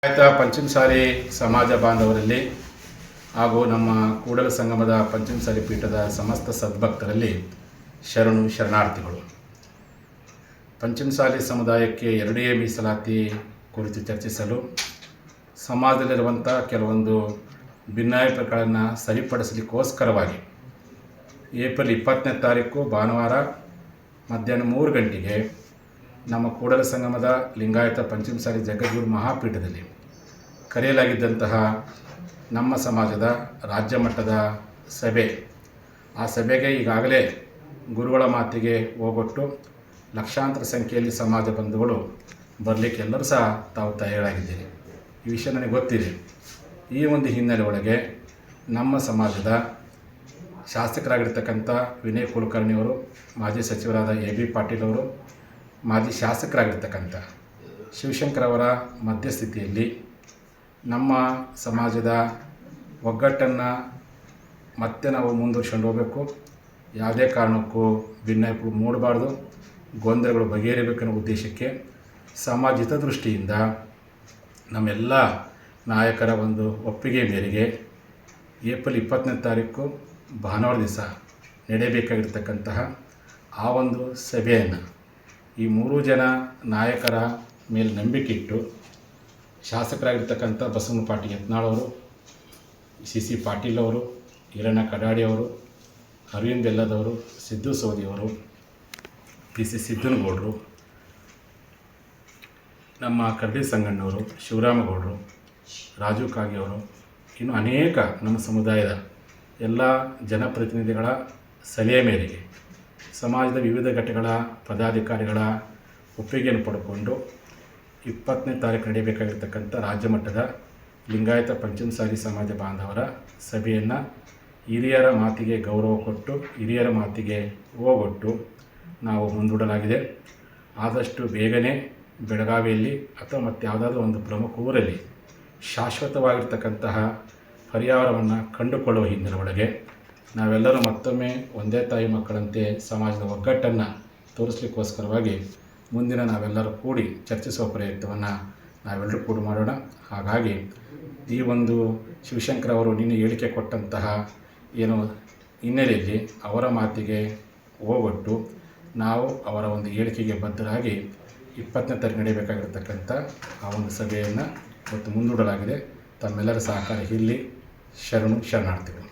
ಪಂಚಮಸಾಲಿ ಸಮಾಜ ಬಾಂಧವರಲ್ಲಿ ಹಾಗೂ ನಮ್ಮ ಕೂಡಲ ಸಂಗಮದ ಪಂಚಮಸಾಲಿ ಪೀಠದ ಸಮಸ್ತ ಸದ್ಭಕ್ತರಲ್ಲಿ ಶರಣಾರ್ಥಿಗಳು. ಪಂಚಮಸಾಲಿ ಸಮುದಾಯಕ್ಕೆ 2A ಮೀಸಲಾತಿ ಕುರಿತು ಚರ್ಚಿಸಲು ಸಮಾಜದಲ್ಲಿರುವಂಥ ಕೆಲವೊಂದು ಭಿನ್ನಾಭಿಪ್ರಾಯಗಳನ್ನು ಸರಿಪಡಿಸಲಿಕ್ಕೋಸ್ಕರವಾಗಿ ಏಪ್ರಿಲ್ 20ನೇ ತಾರೀಕು ಭಾನುವಾರ ಮಧ್ಯಾಹ್ನ 3 ಗಂಟೆಗೆ ನಮ್ಮ ಕೂಡಲ ಸಂಗಮದ ಲಿಂಗಾಯತ ಪಂಚಮಸಾಲಿ ಜಗದ್ಗುರು ಮಹಾಪೀಠದಲ್ಲಿ ಕರೆಯಲಾಗಿದ್ದಂತಹ ನಮ್ಮ ಸಮಾಜದ ರಾಜ್ಯ ಮಟ್ಟದ ಸಭೆ, ಆ ಸಭೆಗೆ ಈಗಾಗಲೇ ಗುರುಗಳ ಮಾತಿಗೆ ಹೋಗೊಟ್ಟು ಲಕ್ಷಾಂತರ ಸಂಖ್ಯೆಯಲ್ಲಿ ಸಮಾಜ ಬಂಧುಗಳು ಬರಲಿಕ್ಕೆ ಎಲ್ಲರೂ ಸಹ ತಾವು ತಯಾರಾಗಿದ್ದೀರಿ. ಈ ವಿಷಯ ನನಗೆ ಗೊತ್ತಿದೆ. ಈ ಒಂದು ಹಿನ್ನೆಲೆ ಒಳಗೆ ನಮ್ಮ ಸಮಾಜದ ಶಾಸಕರಾಗಿರ್ತಕ್ಕಂಥ ವಿನಯ್ ಕುಲಕರ್ಣಿಯವರು, ಮಾಜಿ ಸಚಿವರಾದ AB ಪಾಟೀಲ್ ಅವರು, ಮಾಜಿ ಶಾಸಕರಾಗಿರ್ತಕ್ಕಂಥ ಶಿವಶಂಕರ್ ಅವರ ಮಧ್ಯಸ್ಥಿತಿಯಲ್ಲಿ ನಮ್ಮ ಸಮಾಜದ ಒಗ್ಗಟ್ಟನ್ನು ಮತ್ತೆ ನಾವು ಮುಂದುವರ್ಸ್ಕೊಂಡು ಹೋಗಬೇಕು. ಯಾವುದೇ ಕಾರಣಕ್ಕೂ ಭಿನ್ನಾಭಿಪ್ರಾಯ ಮೂಡಬಾರ್ದು, ಗೊಂದಲಗಳು ಬಗೆಹರಿಬೇಕನ್ನೋ ಉದ್ದೇಶಕ್ಕೆ ಸಮಾಜ ಹಿತದೃಷ್ಟಿಯಿಂದ ನಮ್ಮೆಲ್ಲ ನಾಯಕರ ಒಂದು ಒಪ್ಪಿಗೆ ಮೇರೆಗೆ ಏಪ್ರಿಲ್ 20ನೇ ತಾರೀಕು ಭಾನುವಾರ ದಿವಸ ನಡೆಯಬೇಕಾಗಿರ್ತಕ್ಕಂತಹ ಆ ಒಂದು ಸಭೆಯನ್ನು ಈ 3 ಜನ ನಾಯಕರ ಮೇಲೆ ನಂಬಿಕೆ ಇಟ್ಟು ಶಾಸಕರಾಗಿರ್ತಕ್ಕಂಥ ಬಸವನ ಪಾಟೀಲ್ ಯತ್ನಾಳ್ ಅವರು, CC ಪಾಟೀಲ್ ಅವರು, ಈರಣ್ಣ ಕಡಾಡಿ ಅವರು, ಅರವಿಂದ್ ಬೆಲ್ಲದವರು, ಸಿದ್ದು ಸೋದಿಯವರು, PC ಸಿದ್ದನಗೌಡರು, ನಮ್ಮ ಕರಡಿ ಸಂಗಣ್ಣವರು, ಶಿವರಾಮಗೌಡರು, ರಾಜು ಕಾಗಿಯವರು, ಇನ್ನು ಅನೇಕ ನಮ್ಮ ಸಮುದಾಯದ ಎಲ್ಲ ಜನಪ್ರತಿನಿಧಿಗಳ ಸಲಹೆ ಮೇರೆಗೆ ಸಮಾಜದ ವಿವಿಧ ಘಟಕಗಳ ಪದಾಧಿಕಾರಿಗಳ ಒಪ್ಪಿಗೆಯನ್ನು ಪಡ್ಕೊಂಡು 20ನೇ ತಾರೀಕು ನಡೆಯಬೇಕಾಗಿರ್ತಕ್ಕಂಥ ರಾಜ್ಯ ಮಟ್ಟದ ಲಿಂಗಾಯತ ಪಂಚಮಸಾಲಿ ಸಮಾಜ ಬಾಂಧವರ ಸಭೆಯನ್ನು ಹಿರಿಯರ ಮಾತಿಗೆ ಗೌರವ ಕೊಟ್ಟು ಹಿರಿಯರ ಮಾತಿಗೆ ಹೋಗೊಟ್ಟು ನಾವು ಮುಂದೂಡಲಾಗಿದೆ. ಆದಷ್ಟು ಬೇಗನೆ ಬೆಳಗಾವಿಯಲ್ಲಿ ಅಥವಾ ಮತ್ತು ಯಾವುದಾದ್ರೂ ಒಂದು ಪ್ರಮುಖ ಊರಲ್ಲಿ ಶಾಶ್ವತವಾಗಿರ್ತಕ್ಕಂತಹ ಪರಿಹಾರವನ್ನು ಕಂಡುಕೊಳ್ಳುವ ಹಿನ್ನೆಲೆ ಒಳಗೆ ನಾವೆಲ್ಲರೂ ಮತ್ತೊಮ್ಮೆ ಒಂದೇ ತಾಯಿ ಮಕ್ಕಳಂತೆ ಸಮಾಜದ ಒಗ್ಗಟ್ಟನ್ನು ತೋರಿಸಲಿಕ್ಕೋಸ್ಕರವಾಗಿ ಮುಂದಿನ ನಾವೆಲ್ಲರೂ ಕೂಡಿ ಚರ್ಚಿಸುವ ಪ್ರಯತ್ನವನ್ನು ನಾವೆಲ್ಲರೂ ಕೂಡ ಮಾಡೋಣ. ಹಾಗಾಗಿ ಈ ಒಂದು ಶಿವಶಂಕರ್ ಅವರು ನಿನ್ನೆ ಹೇಳಿಕೆ ಕೊಟ್ಟಂತಹ ಏನು ಹಿನ್ನೆಲೆಯಲ್ಲಿ ಅವರ ಮಾತಿಗೆ ಹೋಗೊಟ್ಟು ನಾವು ಅವರ ಒಂದು ಹೇಳಿಕೆಗೆ ಬದ್ಧರಾಗಿ 20ನೇ ತಾರೀಕು ನಡೆಯಬೇಕಾಗಿರ್ತಕ್ಕಂಥ ಆ ಒಂದು ಸಭೆಯನ್ನು ಇವತ್ತು ಮುಂದೂಡಲಾಗಿದೆ. ತಮ್ಮೆಲ್ಲರ ಸಹಕಾರ ಇರಲಿ. ಶರಣಾರ್ಥಿಗಳು.